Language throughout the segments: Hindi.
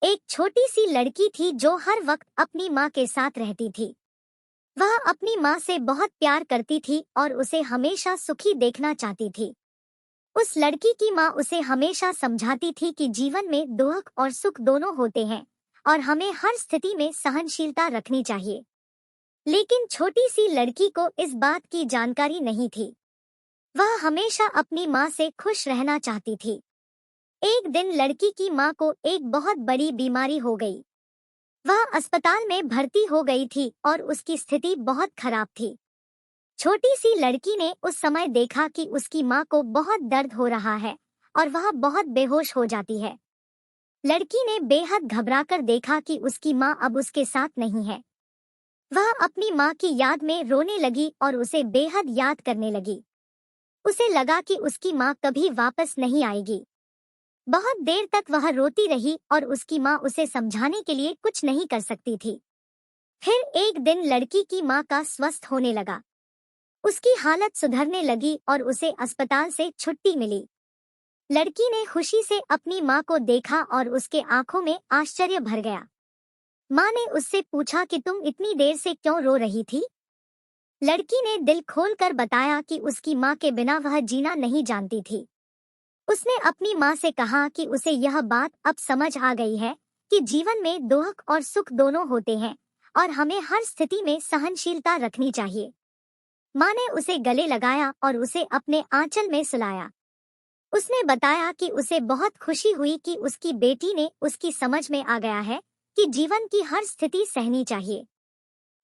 एक छोटी सी लड़की थी जो हर वक्त अपनी माँ के साथ रहती थी। वह अपनी माँ से बहुत प्यार करती थी और उसे हमेशा सुखी देखना चाहती थी। उस लड़की की माँ उसे हमेशा समझाती थी कि जीवन में दुख और सुख दोनों होते हैं और हमें हर स्थिति में सहनशीलता रखनी चाहिए। लेकिन छोटी सी लड़की को इस बात की जानकारी नहीं थी। वह हमेशा अपनी माँ से खुश रहना चाहती थी। एक दिन लड़की की माँ को एक बहुत बड़ी बीमारी हो गई। वह अस्पताल में भर्ती हो गई थी और उसकी स्थिति बहुत खराब थी। छोटी सी लड़की ने उस समय देखा कि उसकी माँ को बहुत दर्द हो रहा है और वह बहुत बेहोश हो जाती है। लड़की ने बेहद घबराकर देखा कि उसकी माँ अब उसके साथ नहीं है। वह अपनी माँ की याद में रोने लगी और उसे बेहद याद करने लगी। उसे लगा कि उसकी माँ कभी वापस नहीं आएगी। बहुत देर तक वह रोती रही और उसकी माँ उसे समझाने के लिए कुछ नहीं कर सकती थी। फिर एक दिन लड़की की माँ का स्वस्थ होने लगा। उसकी हालत सुधरने लगी और उसे अस्पताल से छुट्टी मिली। लड़की ने खुशी से अपनी माँ को देखा और उसके आंखों में आश्चर्य भर गया। माँ ने उससे पूछा कि तुम इतनी देर से क्यों रो रही थी? लड़की ने दिल खोलकर बताया कि उसकी माँ के बिना वह जीना नहीं जानती थी। उसने अपनी माँ से कहा कि उसे यह बात अब समझ आ गई है कि जीवन में दुख और सुख दोनों होते हैं और हमें हर स्थिति में सहनशीलता रखनी चाहिए। माँ ने उसे गले लगाया और उसे अपने आंचल में सुलाया। उसने बताया कि उसे बहुत खुशी हुई कि उसकी बेटी ने उसकी समझ में आ गया है कि जीवन की हर स्थिति सहनी चाहिए।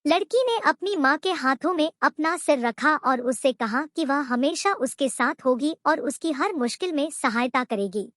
लड़की ने अपनी माँ के हाथों में अपना सिर रखा और उससे कहा कि वह हमेशा उसके साथ होगी और उसकी हर मुश्किल में सहायता करेगी।